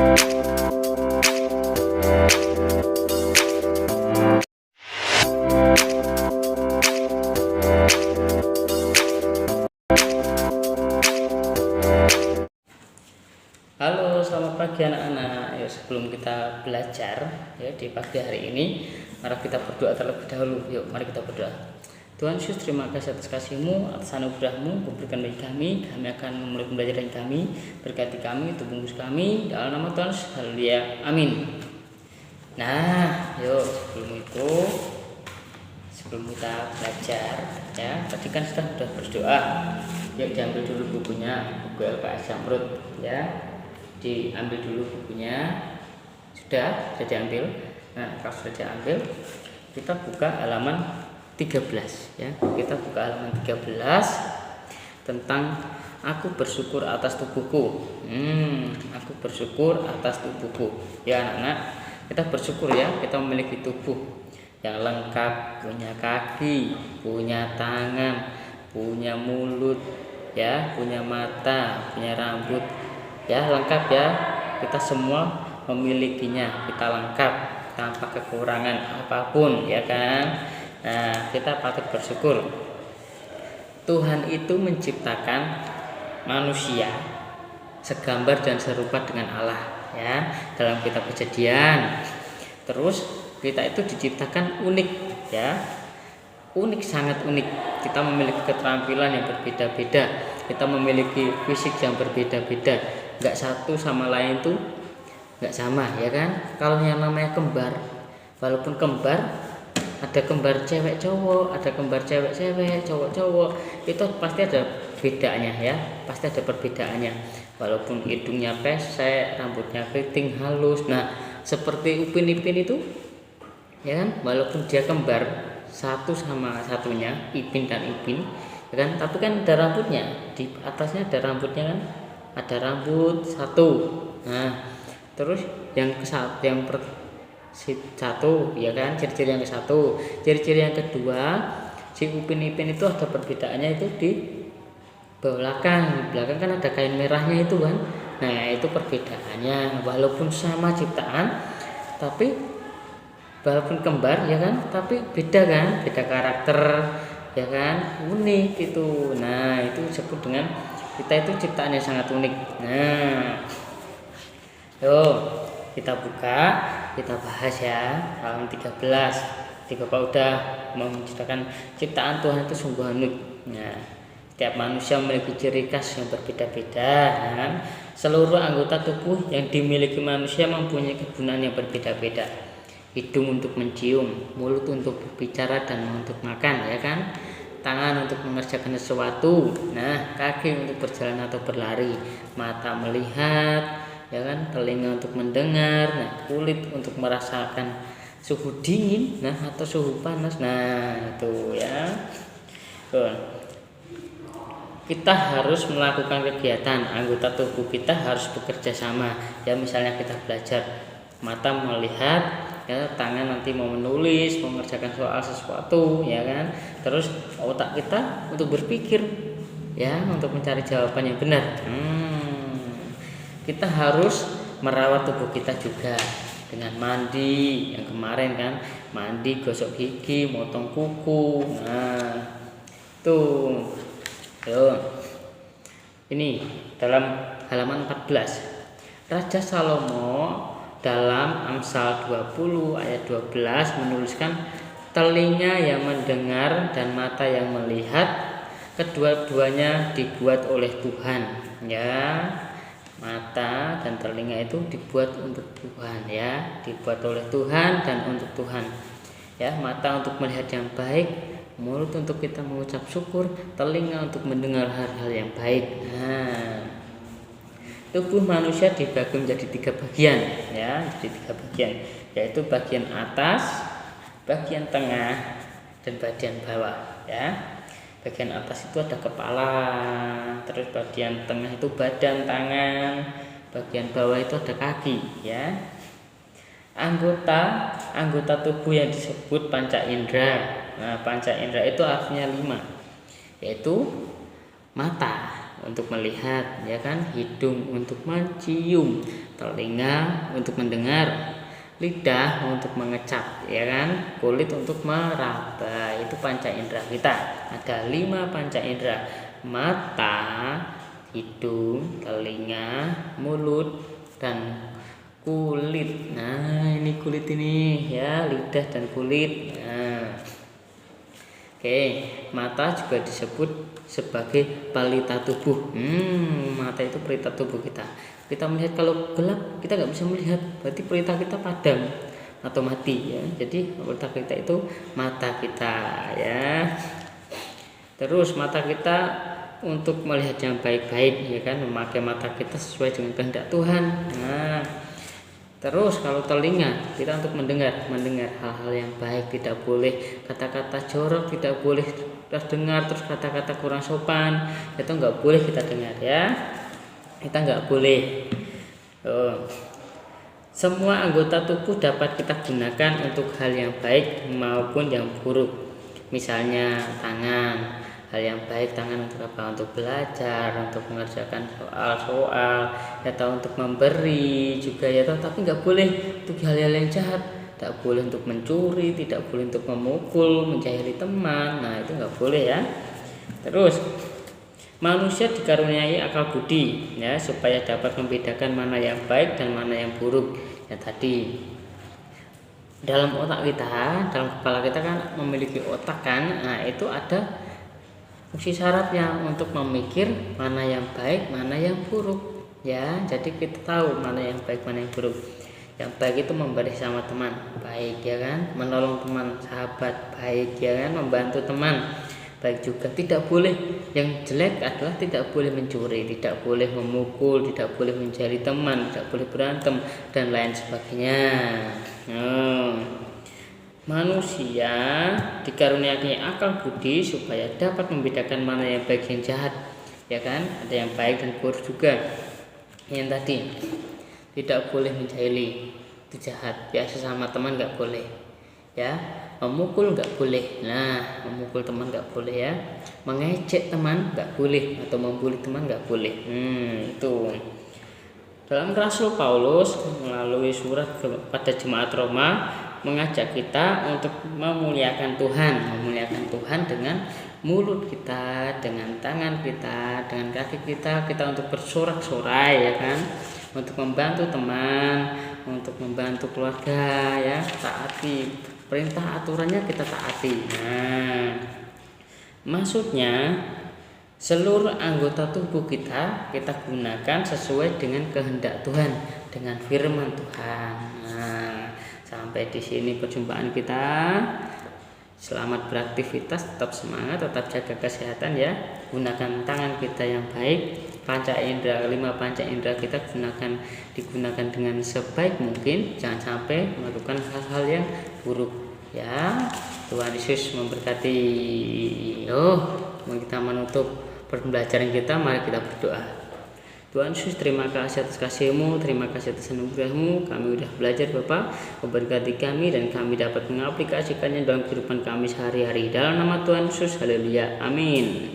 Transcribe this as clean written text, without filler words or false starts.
Halo, selamat pagi anak-anak. Ya, sebelum kita belajar ya di pagi hari ini, mari kita berdoa terlebih dahulu. Yuk, mari kita berdoa. Tuhan Yesus, terima kasih atas kasih-Mu, atas anugerah-Mu, berikan bagi kami. Kami akan memulai pembelajaran kami. Berkati kami, tubuh bungkus kami. Dalam nama Tuhan, haleluya, amin. Nah, yuk sebelum kita belajar, ya tadi kan sudah berdoa. Yuk diambil dulu bukunya, buku LKS Zamrud, ya. Diambil dulu bukunya. Sudah diambil. Nah, kalau sudah diambil, kita buka halaman 13 ya. Kita buka halaman 13 tentang aku bersyukur atas tubuhku. Aku bersyukur atas tubuhku. Ya anak-anak, kita bersyukur ya, kita memiliki tubuh yang lengkap, punya kaki, punya tangan, punya mulut, ya, punya mata, punya rambut. Ya, lengkap ya. Kita semua memilikinya, kita lengkap tanpa kekurangan apapun, ya kan? Nah, kita patut bersyukur. Tuhan itu menciptakan manusia segambar dan serupa dengan Allah, ya, dalam kitab Kejadian. Terus kita itu diciptakan unik, ya. Unik, sangat unik. Kita memiliki keterampilan yang berbeda-beda. Kita memiliki fisik yang berbeda-beda. Nggak satu sama lain tuh nggak sama, ya kan? Kalau yang namanya kembar, walaupun kembar, ada kembar cewek cowok, ada kembar cewek cewek, cowok cowok, itu pasti ada bedanya, ya, pasti ada perbedaannya. Walaupun hidungnya pesek, rambutnya keriting halus, nah seperti Upin Ipin itu, ya kan? Walaupun dia kembar satu sama satunya, Ipin dan Ipin, ya kan? Tapi kan ada rambutnya, di atasnya ada rambutnya kan? Ada rambut satu. Nah, terus yang satu, ya kan, ciri-ciri yang ke-1. Ciri-ciri yang kedua, si Upin Ipin itu ada perbedaannya itu di belakang. Di belakang kan ada kain merahnya itu kan. Nah, itu perbedaannya. Walaupun sama ciptaan, tapi walaupun kembar, ya kan, tapi beda kan, beda karakter, ya kan, unik itu. Nah, itu disebut dengan kita itu ciptaan yang sangat unik. Nah, yuk kita buka, kita bahas ya halaman 13. Di Bapak udah menciptakan ciptaan Tuhan itu sungguh unik. Nah, setiap manusia memiliki ciri khas yang berbeda-beda, kan? Seluruh anggota tubuh yang dimiliki manusia mempunyai kegunaan yang berbeda-beda. Hidung untuk mencium, mulut untuk berbicara dan untuk makan, ya kan? Tangan untuk mengerjakan sesuatu, nah kaki untuk berjalan atau berlari, mata melihat, ya kan, telinga untuk mendengar, nah kulit untuk merasakan suhu dingin, nah atau suhu panas, nah itu ya. Kita harus melakukan kegiatan, anggota tubuh kita harus bekerja sama, ya misalnya kita belajar, mata melihat, ya, tangan nanti mau menulis, mengerjakan soal sesuatu, ya kan. Terus otak kita untuk berpikir, ya, untuk mencari jawaban yang benar. Kita harus merawat tubuh kita juga dengan mandi, yang kemarin kan, mandi, gosok gigi, motong kuku. Nah, tuh. Yuk. Ini dalam halaman 14. Raja Salomo dalam Amsal 20 ayat 12 menuliskan, telinga yang mendengar dan mata yang melihat, kedua-duanya dibuat oleh Tuhan, ya. Mata dan telinga itu dibuat untuk Tuhan, ya, dibuat oleh Tuhan dan untuk Tuhan, ya. Mata untuk melihat yang baik, mulut untuk kita mengucap syukur, telinga untuk mendengar hal-hal yang baik. Nah, tubuh manusia dibagi menjadi 3 bagian, ya, jadi 3 bagian, yaitu bagian atas, bagian tengah, dan bagian bawah, ya. Bagian atas itu ada kepala, terus bagian tengah itu badan, tangan, bagian bawah itu ada kaki, ya. Anggota tubuh yang disebut panca indera. Nah, panca indera itu artinya 5, yaitu mata untuk melihat, ya kan, hidung untuk mencium, telinga untuk mendengar, lidah untuk mengecap, ya kan, kulit untuk meraba. Itu panca indera kita. Ada 5 panca indera: mata, hidung, telinga, mulut, dan kulit. Nah, ini kulit ini ya, lidah dan kulit. Nah, oke, mata juga disebut sebagai pelita tubuh. Mata itu pelita tubuh kita. Kita melihat, kalau gelap kita nggak bisa melihat, berarti pelita kita padam atau mati ya. Jadi pelita kita itu mata kita ya. Terus mata kita untuk melihat yang baik-baik, ya kan, memakai mata kita sesuai dengan kehendak Tuhan. Nah, terus kalau telinga kita untuk mendengar hal-hal yang baik, tidak boleh kata-kata jorok, tidak boleh terdengar, terus kata-kata kurang sopan, itu nggak boleh kita dengar ya. Kita nggak boleh. Semua anggota tubuh dapat kita gunakan untuk hal yang baik maupun yang buruk. Misalnya tangan, hal yang baik tangan untuk apa? Untuk belajar, untuk mengerjakan soal-soal, atau untuk memberi juga ya. Tapi nggak boleh untuk hal-hal yang jahat. Tidak boleh untuk mencuri, tidak boleh untuk memukul, menjahili teman. Nah, itu nggak boleh ya. Terus manusia dikaruniai akal budi ya, supaya dapat membedakan mana yang baik dan mana yang buruk. Ya tadi dalam otak kita, dalam kepala kita kan memiliki otak kan. Nah, itu ada fungsi sarafnya untuk memikir mana yang baik, mana yang buruk ya. Jadi kita tahu mana yang baik, mana yang buruk. Yang baik itu memberi sama teman, baik ya kan, menolong teman, sahabat, baik ya kan, membantu teman, baik juga. Tidak boleh, yang jelek adalah tidak boleh mencuri, tidak boleh memukul, tidak boleh menjadi teman, tidak boleh berantem dan lain sebagainya. Manusia dikaruniai akal budi supaya dapat membedakan mana yang baik yang jahat, ya kan, ada yang baik dan buruk juga. Yang tadi tidak boleh menjahili, itu jahat ya, sesama teman nggak boleh ya. Memukul nggak boleh, nah memukul teman nggak boleh ya. Mengejek teman nggak boleh, atau membuli teman nggak boleh. Itu dalam Rasul Paulus melalui surat kepada jemaat Roma mengajak kita untuk memuliakan Tuhan dengan mulut kita, dengan tangan kita, dengan kaki kita untuk bersorak-sorai ya kan, untuk membantu teman, untuk membantu keluarga ya, taati perintah aturannya, kita taati. Nah, maksudnya seluruh anggota tubuh kita gunakan sesuai dengan kehendak Tuhan, dengan firman Tuhan. Nah, sampai di sini perjumpaan kita. Selamat beraktivitas, tetap semangat, tetap jaga kesehatan ya. Gunakan tangan kita yang baik. Panca indera, 5 panca indera kita digunakan dengan sebaik mungkin. Jangan sampai melakukan hal-hal yang buruk ya. Tuhan Yesus memberkati. Kita menutup pembelajaran kita, mari kita berdoa. Tuhan Yesus, terima kasih atas kasih-Mu, terima kasih atas anugerah-Mu. Kami sudah belajar Bapa, memberkati kami dan kami dapat mengaplikasikannya dalam kehidupan kami sehari-hari. Dalam nama Tuhan Yesus, haleluya, amin.